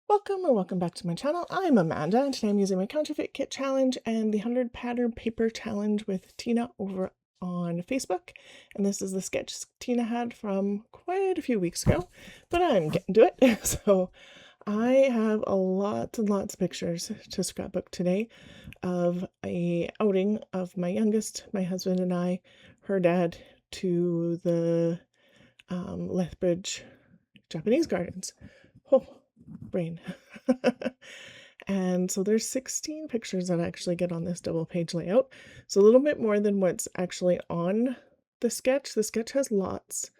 Welcome back to my channel. I'm Amanda, and today I'm using my Counterfeit Kit challenge and the 100 pattern paper challenge with Tina over on Facebook. And this is the sketch Tina had from quite a few weeks ago, but I'm getting to it. So I have a lot and lots of pictures to scrapbook today of a outing of my youngest, my husband and I, her dad, to the Lethbridge Japanese gardens. Oh, brain. And so there's 16 pictures that I actually get on this double page layout. So a little bit more than what's actually on the sketch. The sketch has lots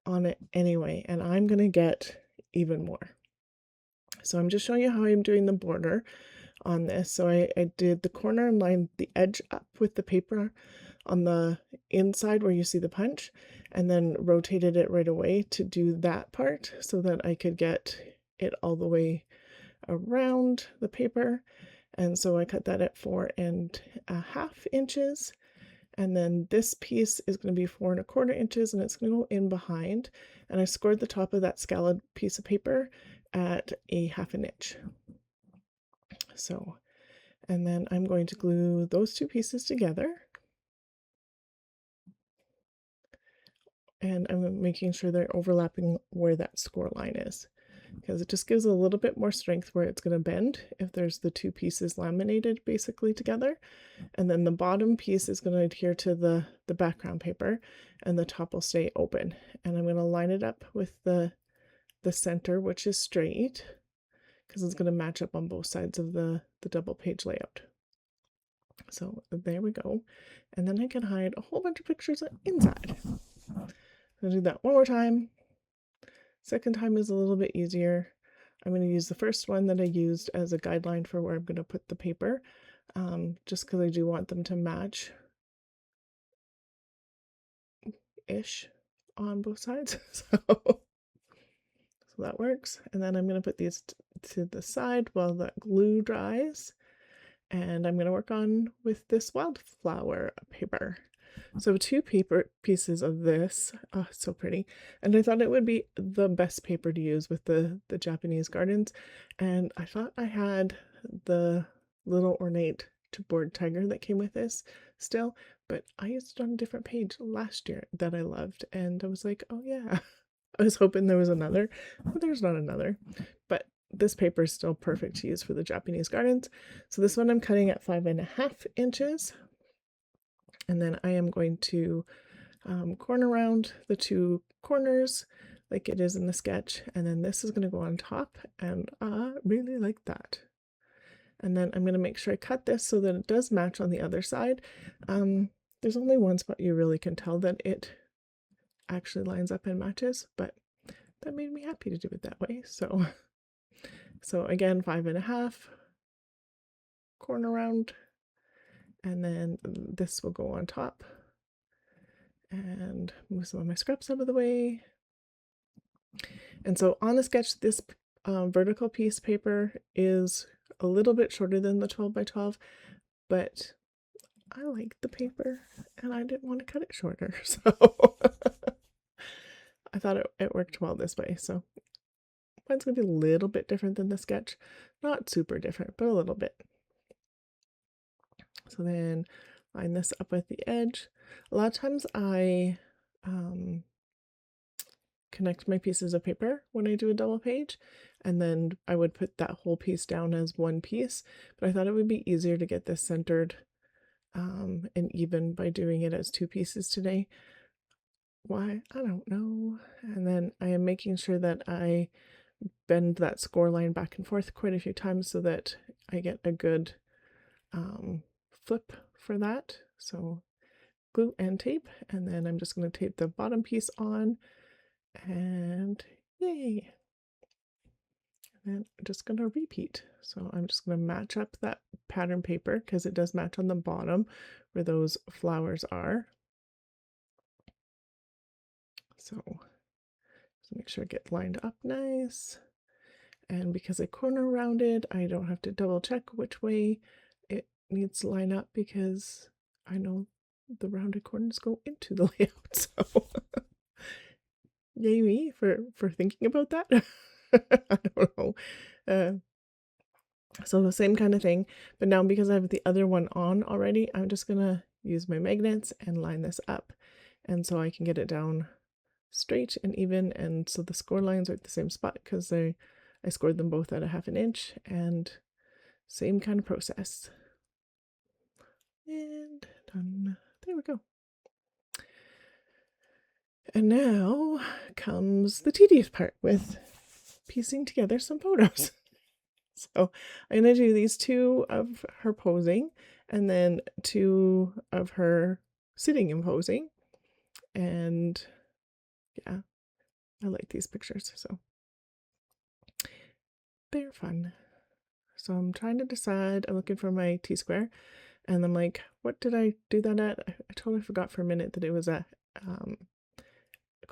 on it anyway, and I'm going to get even more. So I'm just showing you how I'm doing the border on this. So I did the corner and lined the edge up with the paper on the inside where you see the punch, and then rotated it right away to do that part so that I could get it all the way around the paper. And so I cut that at 4.5 inches, and then this piece is going to be 4.25 inches, and it's going to go in behind, and I scored the top of that scalloped piece of paper at 1/2 inch. So, and then I'm going to glue those two pieces together, and I'm making sure they're overlapping where that score line is, because it just gives a little bit more strength where it's going to bend if there's the two pieces laminated basically together. And then the bottom piece is going to adhere to the background paper, and the top will stay open. And I'm going to line it up with the center, which is straight, because it's going to match up on both sides of the double page layout. So there we go. And then I can hide a whole bunch of pictures inside. I'll do that one more time. Second time is a little bit easier. I'm going to use the first one that I used as a guideline for where I'm going to put the paper, just because I do want them to match-ish on both sides. So that works. And then I'm going to put these to the side while that glue dries. And I'm going to work on with this wildflower paper. So two paper pieces of this. Oh, so pretty. And I thought it would be the best paper to use with the Japanese gardens. And I thought I had the little ornate chipboard tiger that came with this still, but I used it on a different page last year that I loved. And I was like, oh yeah, I was hoping there was another, but there's not another. But this paper is still perfect to use for the Japanese gardens. So this one I'm cutting at 5.5 inches. And then I am going to corner around the two corners like it is in the sketch. And then this is going to go on top, and I really like that. And then I'm going to make sure I cut this so that it does match on the other side. There's only one spot you really can tell that it actually lines up and matches, but that made me happy to do it that way. So again, 5.5, corner round, and then this will go on top. And move some of my scraps out of the way. And so on the sketch, this vertical piece paper is a little bit shorter than the 12 by 12, but I like the paper and I didn't want to cut it shorter, so I thought it worked well this way. So mine's going to be a little bit different than the sketch. Not super different, but a little bit. So then line this up with the edge. A lot of times I connect my pieces of paper when I do a double page, and then I would put that whole piece down as one piece, but I thought it would be easier to get this centered and even by doing it as two pieces today. Why? I don't know. And then I am making sure that I bend that score line back and forth quite a few times so that I get a good flip for that. So glue and tape, and then I'm just going to tape the bottom piece on, and yay. And I'm just going to repeat. So I'm just going to match up that pattern paper because it does match on the bottom where those flowers are. So just make sure it gets lined up nice. And because I corner rounded, I don't have to double check which way it needs to line up because I know the rounded corners go into the layout. So yay me for thinking about that. I don't know. Uh, so the same kind of thing, but now because I have the other one on already, I'm just gonna use my magnets and line this up. And so I can get it down straight and even, and so the score lines are at the same spot because I scored them both at a 1/2 inch, and same kind of process. And done. There we go. And now comes the tedious part with piecing together some photos. So I'm going to do these 2 of her posing and then 2 of her sitting and posing. And yeah, I like these pictures, so they're fun. So I'm trying to decide, I'm looking for my T-square, and I'm like, what did I do that at? I totally forgot for a minute that it was at,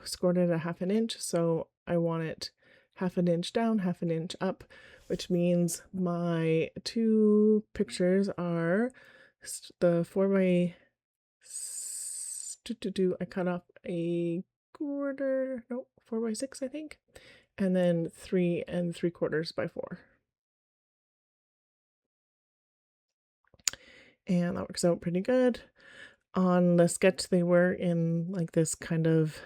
scored it at 1/2 inch, so I want it 1/2 inch down, 1/2 inch up, which means my 2 pictures are the 4x I cut off a quarter, no, 4x6 I think, and then 3 3/4 by 4. And that works out pretty good. On the sketch, they were in like this kind of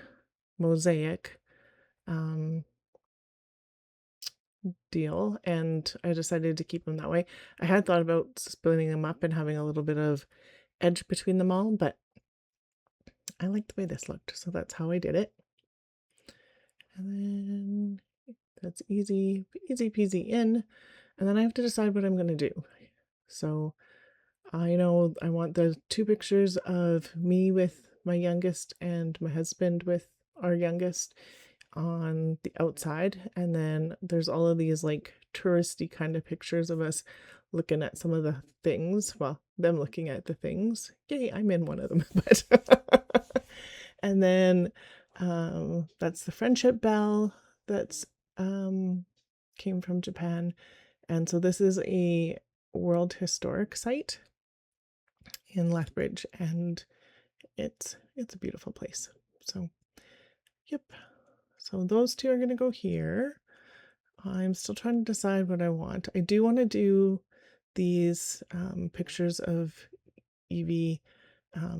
mosaic deal, and I decided to keep them that way. I had thought about splitting them up and having a little bit of edge between them all, but I liked the way this looked, so that's how I did it. And then that's easy peasy in, and then I have to decide what I'm going to do. So I know I want the 2 pictures of me with my youngest and my husband with our youngest on the outside, and then there's all of these like touristy kind of pictures of us looking at some of the things, well, them looking at the things. Yay, I'm in one of them. But and then that's the friendship bell that's came from Japan. And so this is a World Historic Site in Lethbridge, and it's a beautiful place. So yep, so those 2 are going to go here. I'm still trying to decide what I want. I do want to do these pictures of Evie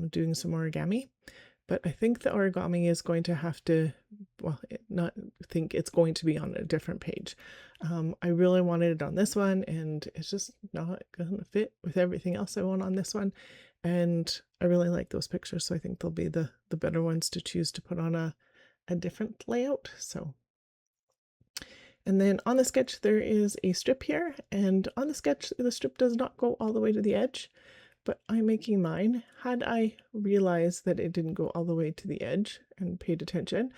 doing some origami, but I think the origami is going to have to, well, not think, it's going to be on a different page. I really wanted it on this one, and it's just not going to fit with everything else I want on this one. And I really like those pictures, so I think they'll be the better ones to choose to put on a different layout. So, and then on the sketch there is a strip here, and on the sketch the strip does not go all the way to the edge, but I'm making mine. Had I realized that it didn't go all the way to the edge and paid attention,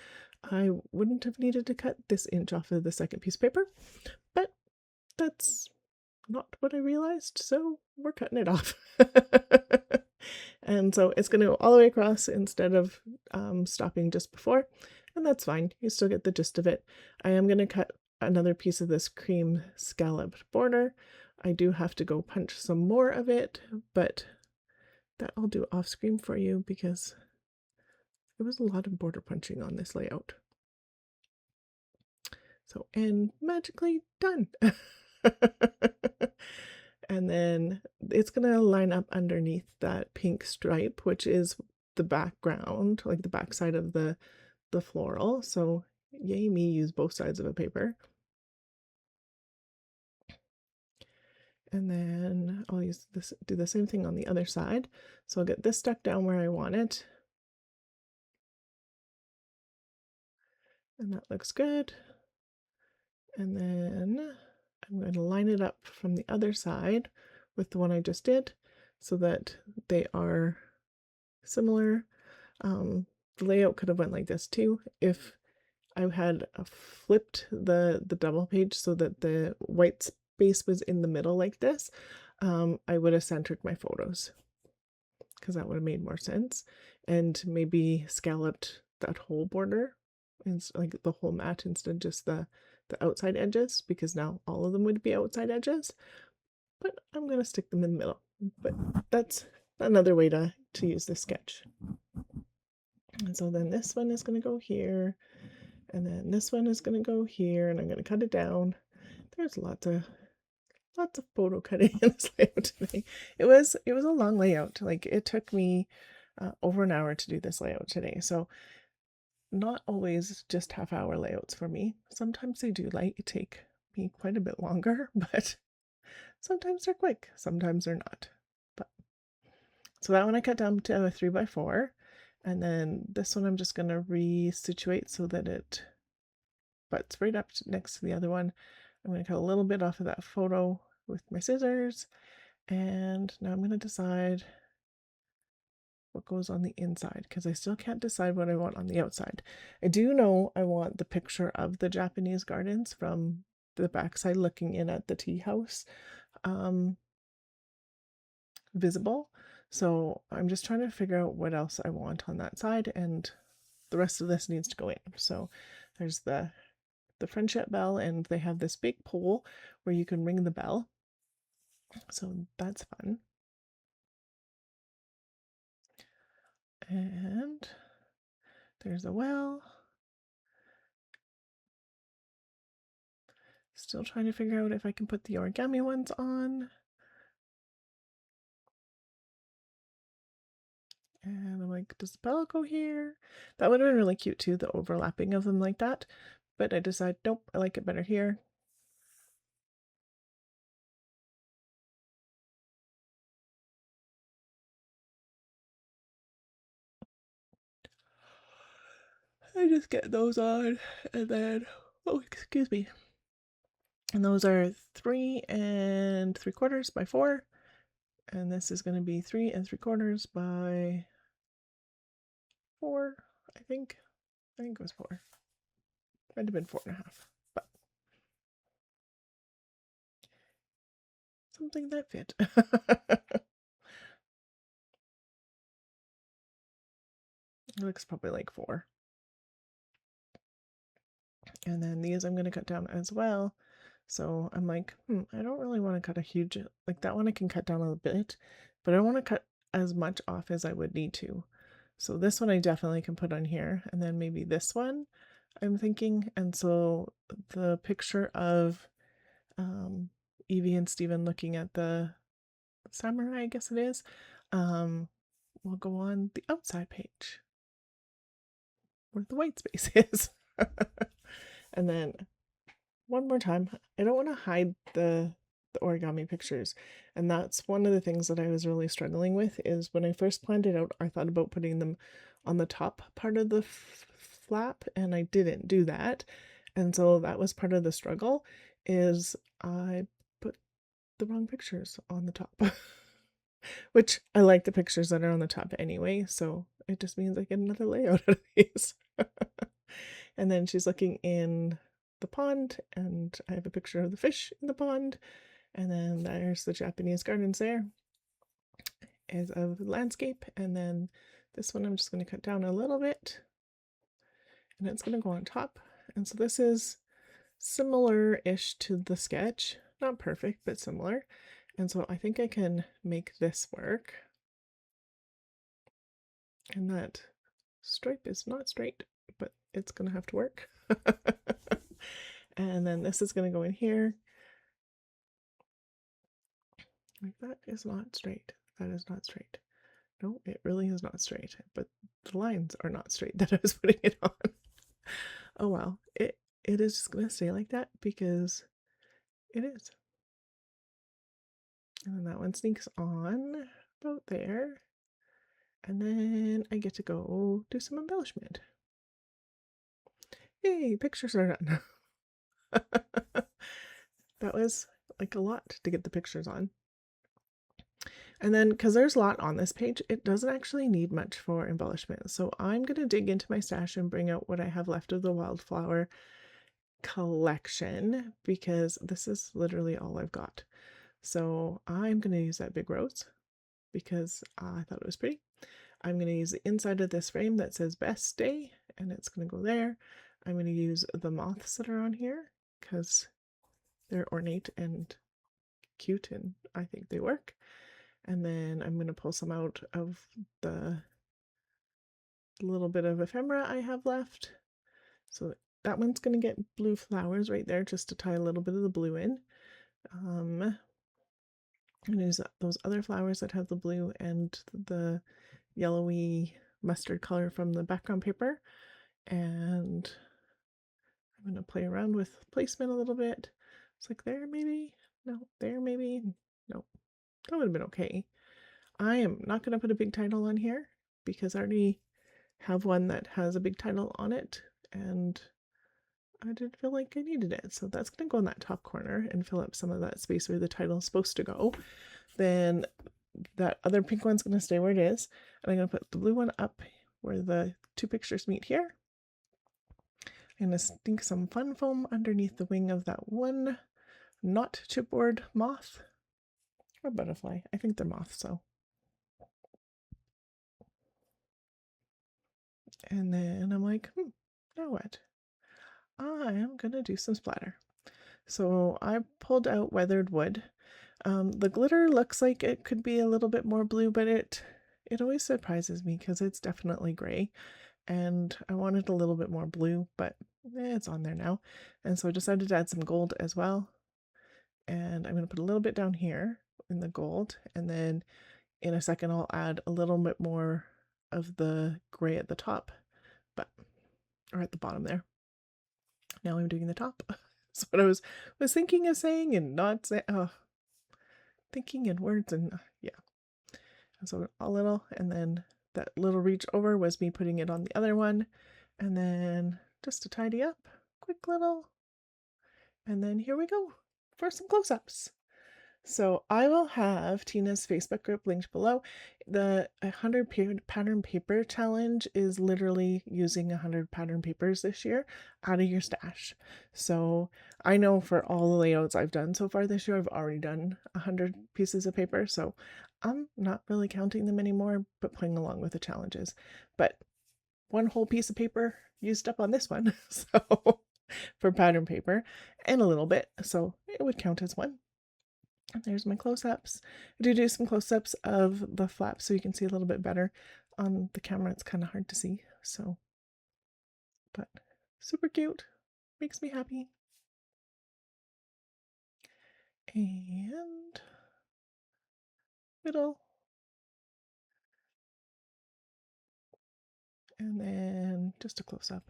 I wouldn't have needed to cut this inch off of the second piece of paper, but that's not what I realized, so we're cutting it off. And so it's going to go all the way across instead of stopping just before, and that's fine. You still get the gist of it. I am going to cut another piece of this cream scalloped border. I do have to go punch some more of it, but that I'll do off screen for you because there was a lot of border punching on this layout. So, and magically done. And then it's going to line up underneath that pink stripe, which is the background, like the back side of the floral. So yay me, use both sides of a paper. And then I'll use this, do the same thing on the other side. So I'll get this stuck down where I want it. And that looks good. And then I'm going to line it up from the other side with the one I just did so that they are similar. The layout could have went like this too if I had flipped the double page so that the white space was in the middle like this. I would have centered my photos because that would have made more sense, and maybe scalloped that whole border and like the whole mat instead of just the outside edges, because now all of them would be outside edges, but I'm going to stick them in the middle. But that's another way to use this sketch. And so then this one is going to go here, and then this one is going to go here, and I'm going to cut it down. There's lots of photo cutting in this layout today. It was a long layout. Like, it took me over an hour to do this layout today. So not always just half-hour layouts for me. Sometimes they do take me quite a bit longer, but sometimes they're quick, sometimes they're not. But so that one I cut down to a 3x4, and then this one I'm just going to resituate so that it butts right up next to the other one. I'm going to cut a little bit off of that photo with my scissors, and now I'm going to decide what goes on the inside, because I still can't decide what I want on the outside. I do know I want the picture of the Japanese gardens from the backside looking in at the tea house visible. So I'm just trying to figure out what else I want on that side, and the rest of this needs to go in. So there's the friendship bell, and they have this big pole where you can ring the bell. So that's fun. And there's a well. Still trying to figure out if I can put the origami ones on. And I'm like, does the bell go here? That would have been really cute too, the overlapping of them like that. But I decided, nope, I like it better here. I just get those on, and then, oh, excuse me. And those are 3 3/4 by 4. And this is going to be 3 3/4 by 4, I think. I think it was 4. Might have been 4.5, but something that fit. It looks probably like 4. And then these I'm going to cut down as well. So I'm like, I don't really want to cut a huge, like that one I can cut down a bit, but I don't want to cut as much off as I would need to. So this one I definitely can put on here, and then maybe this one I'm thinking. And so the picture of Evie and Steven looking at the samurai, I guess it is, will go on the outside page where the white space is. And then one more time, I don't want to hide the origami pictures, and that's one of the things that I was really struggling with. Is when I first planned it out, I thought about putting them on the top part of the flap, and I didn't do that, and so that was part of the struggle. Is I put the wrong pictures on the top. Which I like the pictures that are on the top anyway, so it just means I get another layout of these. And then she's looking in the pond, and I have a picture of the fish in the pond, and then there's the Japanese gardens there as a landscape. And then this one I'm just going to cut down a little bit, and it's going to go on top. And so this is similar-ish to the sketch, not perfect, but similar. And so I think I can make this work. And that stripe is not straight, but it's gonna have to work. And then this is gonna go in here. Like, that is not straight. That is not straight. No, it really is not straight, but the lines are not straight that I was putting it on. Oh well, it is just gonna stay like that because it is. And then that one sneaks on about there. And then I get to go do some embellishment. Yay, pictures are done. That was like a lot to get the pictures on. And then, because there's a lot on this page, it doesn't actually need much for embellishment. So I'm going to dig into my stash and bring out what I have left of the wildflower collection, because this is literally all I've got. So I'm going to use that big rose because I thought it was pretty. I'm going to use the inside of this frame that says best day, and it's going to go there. I'm going to use the moths that are on here because they're ornate and cute, and I think they work. And then I'm going to pull some out of the little bit of ephemera I have left. So that one's going to get blue flowers right there just to tie a little bit of the blue in. I'm going to use those other flowers that have the blue and the yellowy mustard color from the background paper, and I'm going to play around with placement a little bit. It's like there maybe, no, there maybe, no, that would have been okay. I am not going to put a big title on here because I already have one that has a big title on it, and I didn't feel like I needed it. So that's going to go in that top corner and fill up some of that space where the title is supposed to go. Then that other pink one's going to stay where it is. And I'm going to put the blue one up where the two pictures meet here. I'm going to stick some fun foam underneath the wing of that one not chipboard moth or butterfly. I think they're moths, so. And then I'm like, now what? I am going to do some splatter. So I pulled out weathered wood. The glitter looks like it could be a little bit more blue, but it always surprises me because it's definitely gray. And I wanted a little bit more blue, but it's on there now. And so I decided to add some gold as well. And I'm going to put a little bit down here in the gold. And then in a second, I'll add a little bit more of the gray at the top, or at the bottom there. Now I'm doing the top. That's what I was thinking of saying and not saying. Thinking in words and yeah. And so a little, and then that little reach over was me putting it on the other one, and then just to tidy up, quick little, and then here we go for some close-ups. So I will have Tina's Facebook group linked below. The 100 pattern paper challenge is literally using 100 pattern papers this year out of your stash. So I know for all the layouts I've done so far this year, I've already done 100 pieces of paper. So I'm not really counting them anymore, but playing along with the challenges. But one whole piece of paper used up on this one. So for pattern paper and a little bit. So it would count as one. And there's my close-ups. I do some close-ups of the flaps so you can see a little bit better. On the camera it's kind of hard to see, so, but super cute. Makes me happy. And middle. And then just a close-up.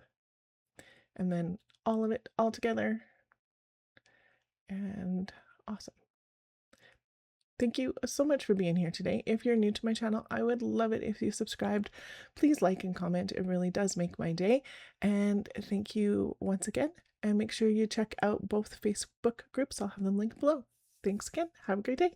And then all of it all together. And awesome. Thank you so much for being here today. If you're new to my channel, I would love it if you subscribed. Please like and comment. It really does make my day. And thank you once again. And make sure you check out both Facebook groups. I'll have them linked below. Thanks again. Have a great day.